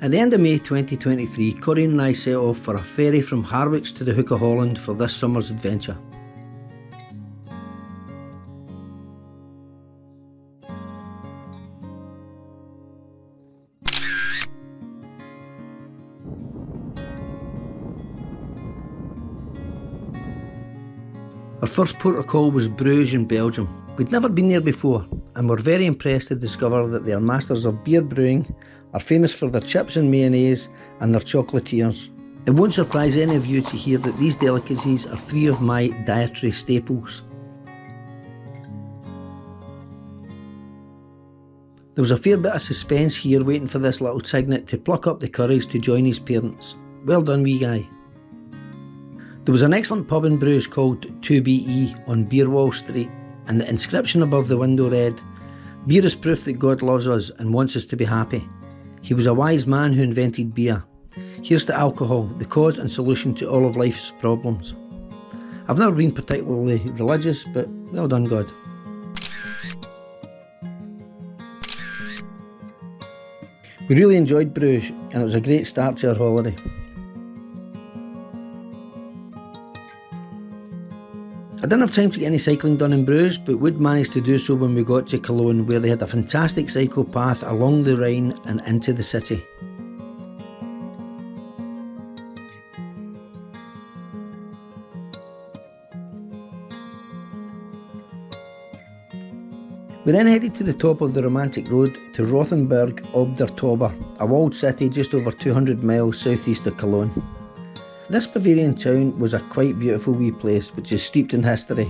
At the end of May 2023, Corinne and I set off for a ferry from Harwich to the Hook of Holland for this summer's adventure. Our first port of call was Bruges in Belgium. We'd never been there before and were very impressed to discover that they are masters of beer brewing, are famous for their chips and mayonnaise and their chocolatiers. It won't surprise any of you to hear that these delicacies are 3 of my dietary staples. There was a fair bit of suspense here waiting for this little cygnet to pluck up the courage to join his parents. Well done, wee guy. There was an excellent pub in Bruges called 2BE on Beerwall Street, and the inscription above the window read, "Beer is proof that God loves us and wants us to be happy. He was a wise man who invented beer. Here's to alcohol, the cause and solution to all of life's problems." I've never been particularly religious, but well done, God. We really enjoyed Bruges, and it was a great start to our holiday. I didn't have time to get any cycling done in Bruges, but would manage to do so when we got to Cologne, where they had a fantastic cycle path along the Rhine and into the city. We then headed to the top of the romantic road to Rothenburg ob der Tauber, a walled city just over 200 miles southeast of Cologne. This Bavarian town was a quite beautiful wee place which is steeped in history.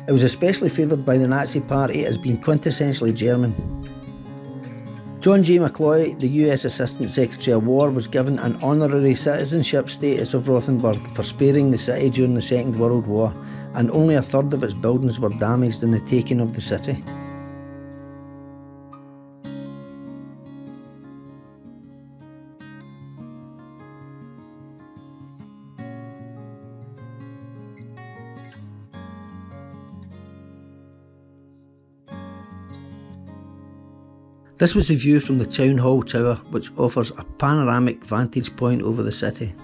It was especially favoured by the Nazi Party as being quintessentially German. John J. McCloy, the US Assistant Secretary of War, was given an honorary citizenship status of Rothenburg for sparing the city during the Second World War, and only a third of its buildings were damaged in the taking of the city. This was the view from the Town Hall Tower, which offers a panoramic vantage point over the city.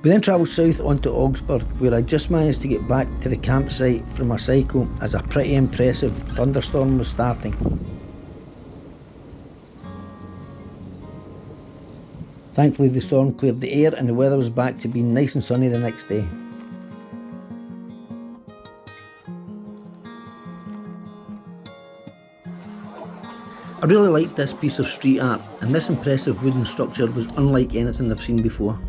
We then travelled south onto Augsburg, where I just managed to get back to the campsite from a cycle as a pretty impressive thunderstorm was starting. Thankfully the storm cleared the air and the weather was back to being nice and sunny the next day. I really liked this piece of street art, and this impressive wooden structure was unlike anything I've seen before.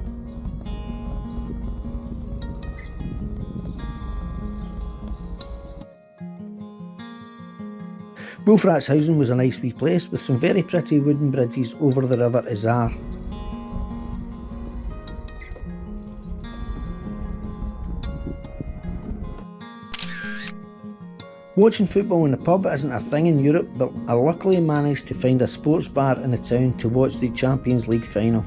Wolfratshausen was a nice wee place with some very pretty wooden bridges over the river Isar. Watching football in the pub isn't a thing in Europe, but I luckily managed to find a sports bar in the town to watch the Champions League final.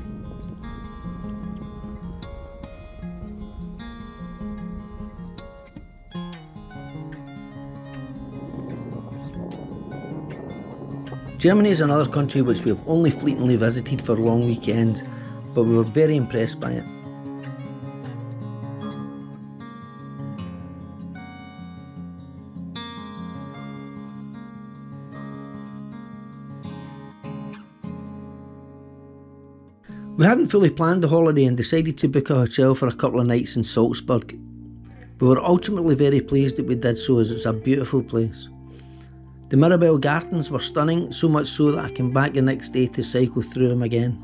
Germany is another country which we have only fleetingly visited for long weekends, but we were very impressed by it. We hadn't fully planned the holiday and decided to book a hotel for a couple of nights in Salzburg. We were ultimately very pleased that we did so, as it's a beautiful place. The Mirabelle Gardens were stunning, so much so that I came back the next day to cycle through them again.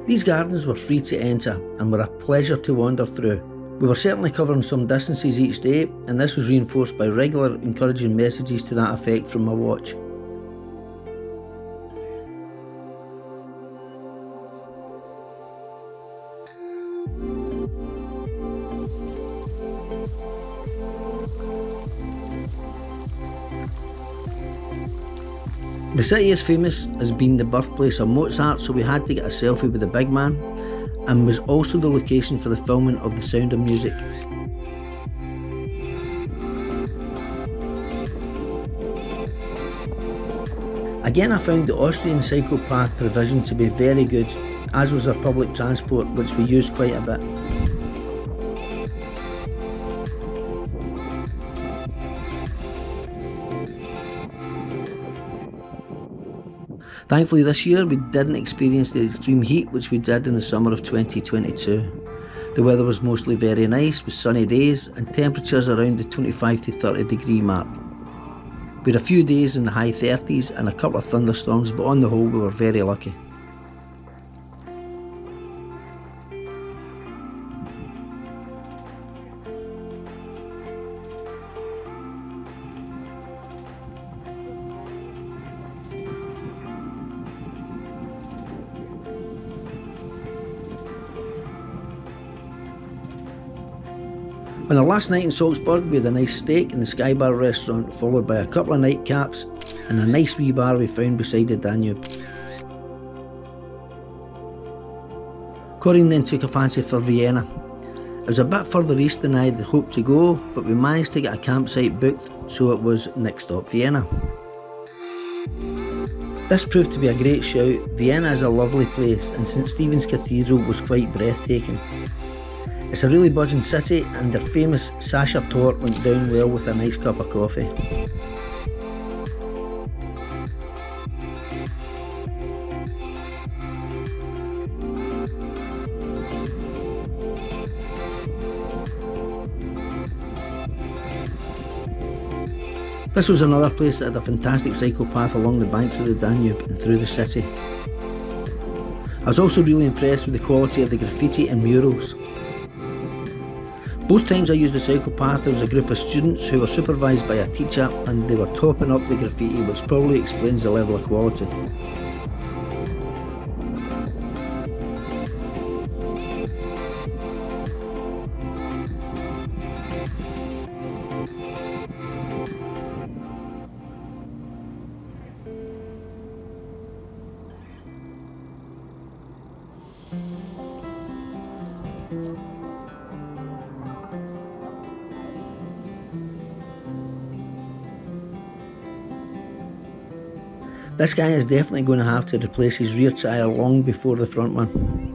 These gardens were free to enter and were a pleasure to wander through, We were certainly covering some distances each day, and this was reinforced by regular encouraging messages to that effect from my watch. The city is famous as being the birthplace of Mozart, so we had to get a selfie with the big man, and was also the location for the filming of The Sound of Music. Again, I found the Austrian cycle path provision to be very good, as was our public transport, which we used quite a bit. Thankfully this year we didn't experience the extreme heat which we did in the summer of 2022. The weather was mostly very nice with sunny days and temperatures around the 25 to 30 degree mark. We had a few days in the high 30s and a couple of thunderstorms, but on the whole we were very lucky. On our last night in Salzburg, we had a nice steak in the Sky Bar restaurant, followed by a couple of nightcaps and a nice wee bar we found beside the Danube. Corinne then took a fancy for Vienna. It was a bit further east than I had hoped to go, but we managed to get a campsite booked, so it was next stop Vienna. This proved to be a great shout. Vienna is a lovely place, and St Stephen's Cathedral was quite breathtaking. It's a really buzzing city, and their famous Sacher Torte went down well with a nice cup of coffee. This was another place that had a fantastic cycle path along the banks of the Danube and through the city. I was also really impressed with the quality of the graffiti and murals. Both times I used the cycle path there was a group of students who were supervised by a teacher, and they were topping up the graffiti, which probably explains the level of quality. This guy is definitely going to have to replace his rear tyre long before the front one.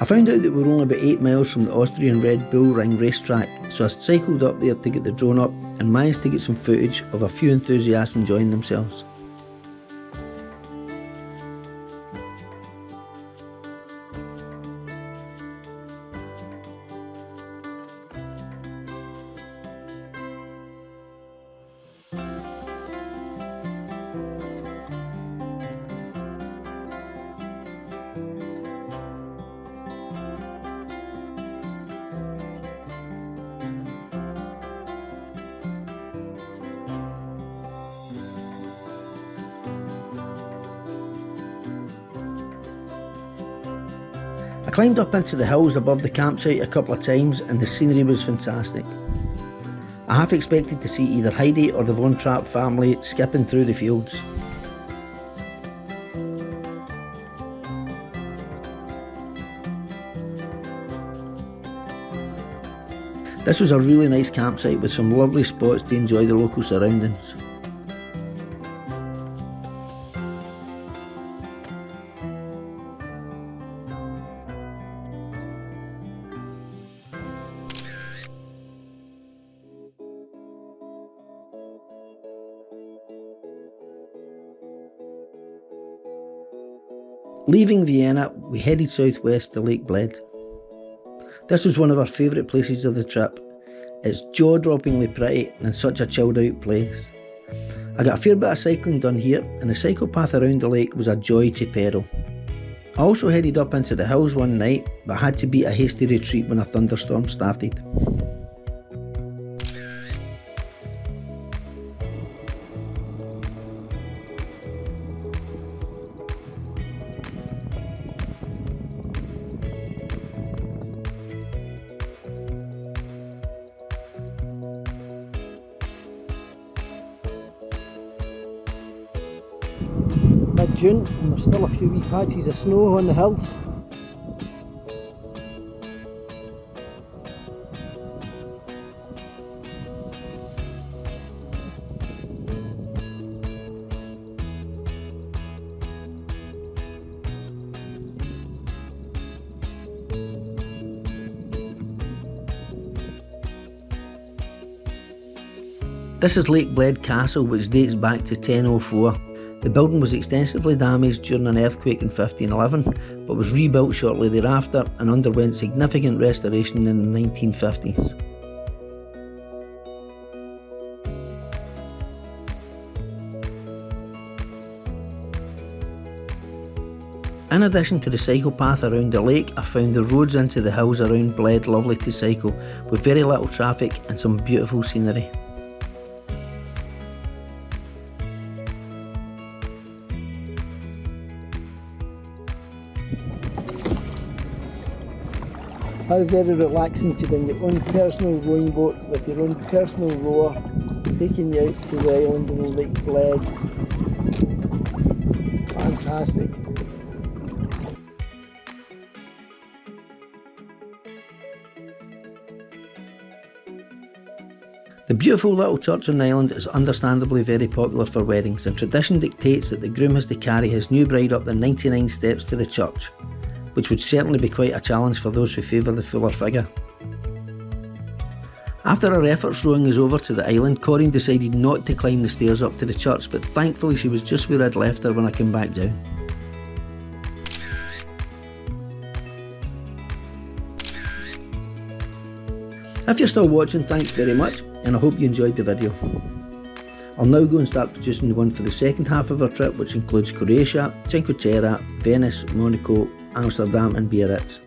I found out that we were only about 8 miles from the Austrian Red Bull Ring racetrack, so I cycled up there to get the drone up and managed to get some footage of a few enthusiasts enjoying themselves. I climbed up into the hills above the campsite a couple of times and the scenery was fantastic. I half expected to see either Heidi or the Von Trapp family skipping through the fields. This was a really nice campsite with some lovely spots to enjoy the local surroundings. Leaving Vienna, we headed southwest to Lake Bled. This was one of our favourite places of the trip. It's jaw-droppingly pretty and such a chilled out place. I got a fair bit of cycling done here, and the cycle path around the lake was a joy to pedal. I also headed up into the hills one night, but had to beat a hasty retreat when a thunderstorm started. Mid-June, and there's still a few wee patches of snow on the hills. This is Lake Bled Castle, which dates back to 1004. The building was extensively damaged during an earthquake in 1511, but was rebuilt shortly thereafter and underwent significant restoration in the 1950s. In addition to the cycle path around the lake, I found the roads into the hills around Bled lovely to cycle, with very little traffic and some beautiful scenery. How very relaxing to bring your own personal rowing boat with your own personal rower, taking you out to the island in Lake Bled. Fantastic. The beautiful little church on the island is understandably very popular for weddings, and tradition dictates that the groom has to carry his new bride up the 99 steps to the church, which would certainly be quite a challenge for those who favour the fuller figure. After her efforts rowing us over to the island, Corinne decided not to climb the stairs up to the church, but thankfully she was just where I'd left her when I came back down. If you're still watching, thanks very much, and I hope you enjoyed the video. I'll now go and start producing the one for the second half of our trip, which includes Croatia, Cinque Terre, Venice, Monaco, Amsterdam and Biarritz.